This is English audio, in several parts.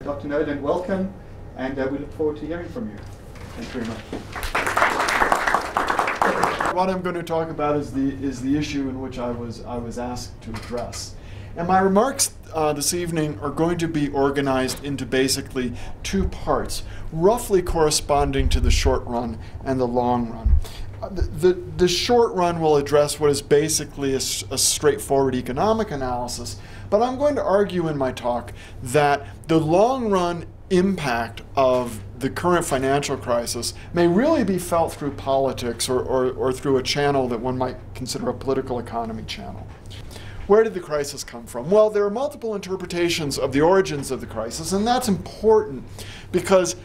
Dr. Noland, welcome, and we look forward to hearing from you. Thanks very much. What I'm going to talk about is the issue in which I was asked to address. And my remarks this evening are going to be organized into basically two parts, roughly corresponding to the short run and the long run. The short run will address what is basically a straightforward economic analysis, but I'm going to argue in my talk that the long run impact of the current financial crisis may really be felt through politics or through a channel that one might consider a political economy channel. Where did the crisis come from? Well, there are multiple interpretations of the origins of the crisis, and that's important because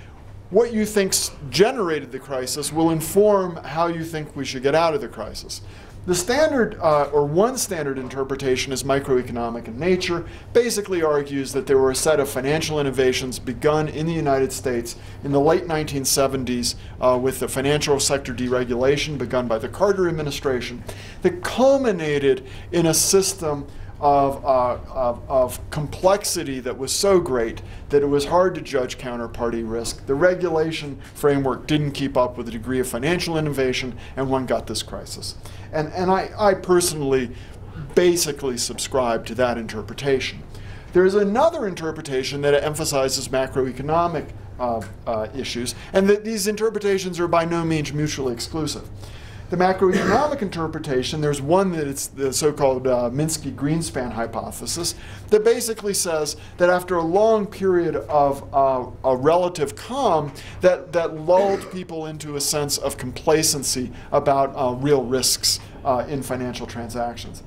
what you think generated the crisis will inform how you think we should get out of the crisis. The standard, or one standard interpretation is microeconomic in nature, basically argues that there were a set of financial innovations begun in the United States in the late 1970s with the financial sector deregulation begun by the Carter administration that culminated in a system of complexity that was so great that it was hard to judge counterparty risk. The regulation framework didn't keep up with the degree of financial innovation, and one got this crisis. And I personally basically subscribe to that interpretation. There is another interpretation that emphasizes macroeconomic issues, and that these interpretations are by no means mutually exclusive. The macroeconomic interpretation, there's one that it's the so-called Minsky-Greenspan hypothesis that basically says that after a long period of a relative calm that lulled people into a sense of complacency about real risks in financial transactions.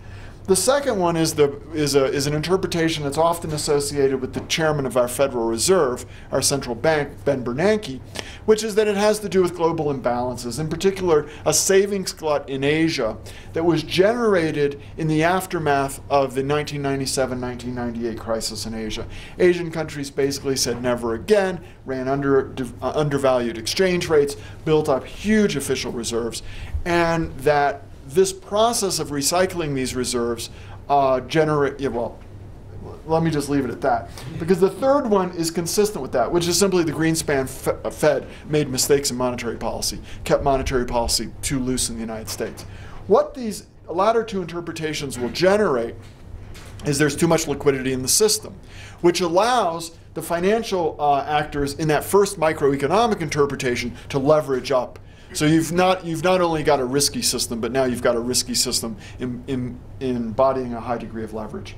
The second one is an interpretation that's often associated with the chairman of our Federal Reserve, our central bank, Ben Bernanke, which is that it has to do with global imbalances, in particular a savings glut in Asia that was generated in the aftermath of the 1997-1998 crisis in Asia. Asian countries basically said never again, ran undervalued exchange rates, built up huge official reserves, and that this process of recycling these reserves well, let me just leave it at that. Because the third one is consistent with that, which is simply the Greenspan Fed made mistakes in monetary policy, kept monetary policy too loose in the United States. What these latter two interpretations will generate is there's too much liquidity in the system, which allows the financial actors in that first microeconomic interpretation to leverage up. So you've not only got a risky system, but now you've got a risky system embodying a high degree of leverage.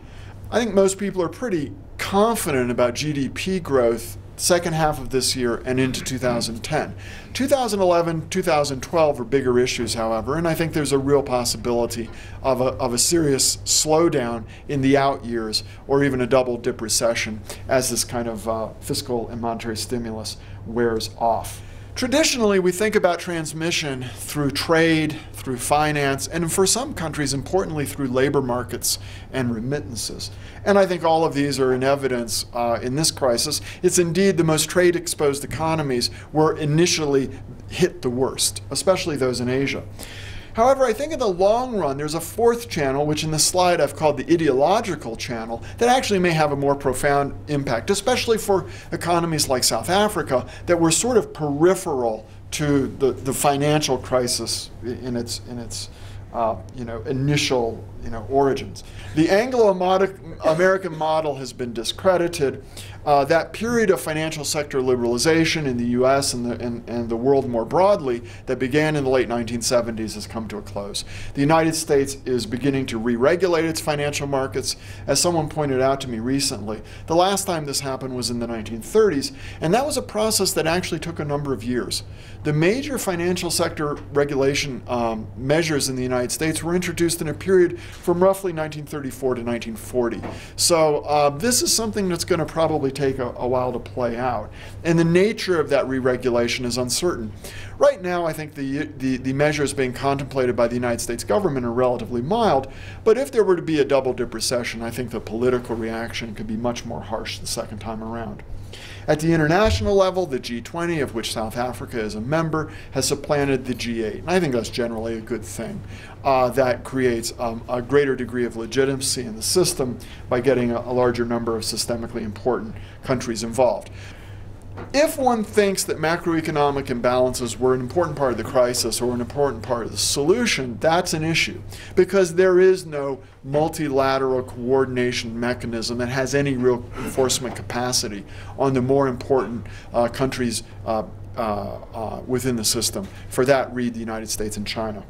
I think most people are pretty confident about GDP growth second half of this year and into 2010. 2011, 2012 are bigger issues, however, and I think there's a real possibility of a serious slowdown in the out years or even a double-dip recession as this kind of fiscal and monetary stimulus wears off. Traditionally, we think about transmission through trade, through finance, and for some countries, importantly, through labor markets and remittances. And I think all of these are in evidence in this crisis. It's indeed the most trade-exposed economies were initially hit the worst, especially those in Asia. However, I think in the long run, there's a fourth channel, which in the slide I've called the ideological channel, that actually may have a more profound impact, especially for economies like South Africa that were sort of peripheral to the financial crisis in its initial origins. The Anglo-American model has been discredited. That period of financial sector liberalization in the US and the world more broadly that began in the late 1970s has come to a close. The United States is beginning to re-regulate its financial markets. As someone pointed out to me recently, the last time this happened was in the 1930s, and that was a process that actually took a number of years. The major financial sector regulation measures in the United States were introduced in a period from roughly 1934 to 1940. So this is something that's going to probably take a while to play out. And the nature of that re-regulation is uncertain. Right now, I think the measures being contemplated by the United States government are relatively mild, but if there were to be a double-dip recession, I think the political reaction could be much more harsh the second time around. At the international level, the G20, of which South Africa is a member, has supplanted the G8. And I think that's generally a good thing. That creates a greater degree of legitimacy in the system by getting a larger number of systemically important countries involved. If one thinks that macroeconomic imbalances were an important part of the crisis or an important part of the solution, that's an issue, because there is no multilateral coordination mechanism that has any real enforcement capacity on the more important countries within the system. For that, read the United States and China.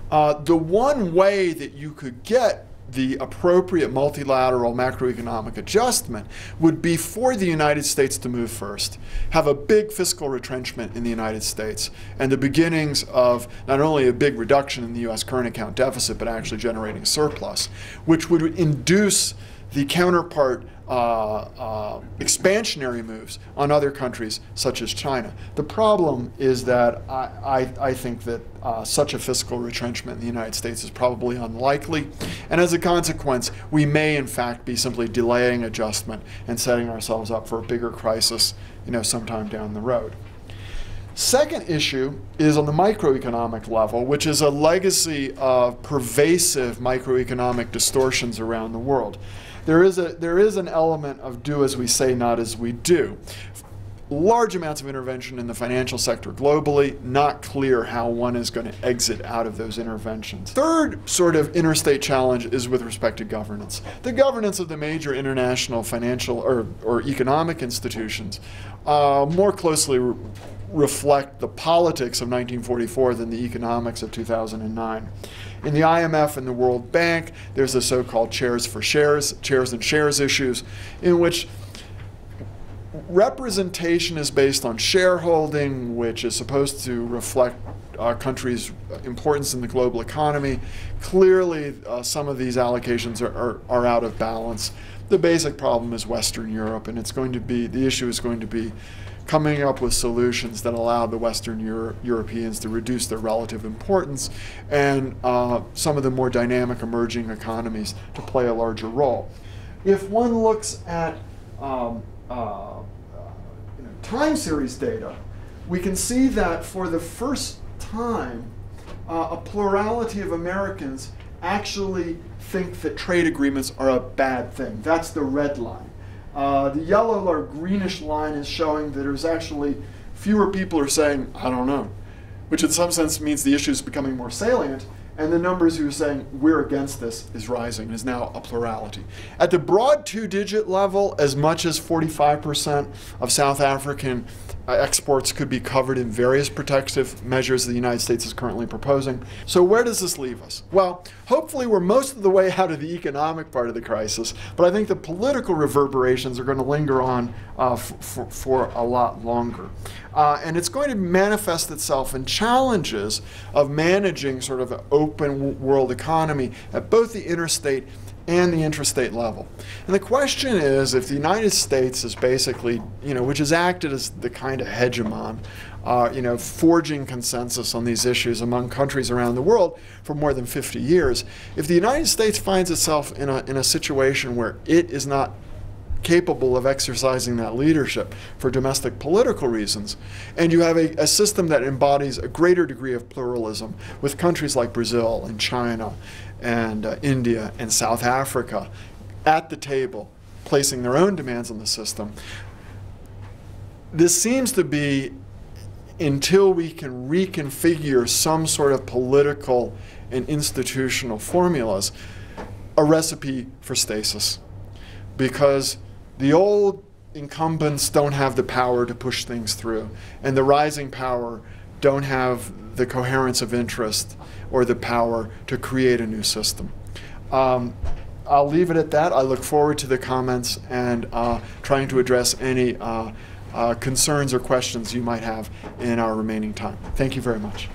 The one way that you could get the appropriate multilateral macroeconomic adjustment would be for the United States to move first, have a big fiscal retrenchment in the United States, and the beginnings of not only a big reduction in the U.S. current account deficit, but actually generating surplus, which would induce the counterpart expansionary moves on other countries such as China. The problem is that I think that such a fiscal retrenchment in the United States is probably unlikely, and as a consequence, we may in fact be simply delaying adjustment and setting ourselves up for a bigger crisis, sometime down the road. Second issue is on the microeconomic level, which is a legacy of pervasive microeconomic distortions around the world. There is an element of do as we say, not as we do. Large amounts of intervention in the financial sector globally, not clear how one is going to exit out of those interventions. Third sort of interstate challenge is with respect to governance. The governance of the major international financial or economic institutions more closely reflect the politics of 1944 than the economics of 2009. In the IMF and the World Bank, there's the so-called chairs and shares issues, in which representation is based on shareholding, which is supposed to reflect a country's importance in the global economy. Clearly, some of these allocations are out of balance. The basic problem is Western Europe, and the issue is going to be coming up with solutions that allow the Western Europeans to reduce their relative importance and some of the more dynamic emerging economies to play a larger role. If one looks at time series data, we can see that for the first time, a plurality of Americans actually think that trade agreements are a bad thing. That's the red line. The yellow or greenish line is showing that there's actually fewer people are saying, I don't know, which in some sense means the issue is becoming more salient, and the numbers who are saying we're against this is rising, is now a plurality. At the broad two-digit level, as much as 45% of South African exports could be covered in various protective measures the United States is currently proposing. So where does this leave us? Well, hopefully we're most of the way out of the economic part of the crisis, but I think the political reverberations are going to linger on for a lot longer. And it's going to manifest itself in challenges of managing sort of an open world economy at both the interstate and the intrastate level. And the question is, if the United States is basically, which has acted as the kind of hegemon, forging consensus on these issues among countries around the world for more than 50 years, if the United States finds itself in a situation where it is not capable of exercising that leadership for domestic political reasons, and you have a system that embodies a greater degree of pluralism with countries like Brazil and China and India and South Africa at the table, placing their own demands on the system, this seems to be, until we can reconfigure some sort of political and institutional formulas, a recipe for stasis. Because the old incumbents don't have the power to push things through, and the rising power don't have the coherence of interest or the power to create a new system. I'll leave it at that. I look forward to the comments and trying to address any concerns or questions you might have in our remaining time. Thank you very much.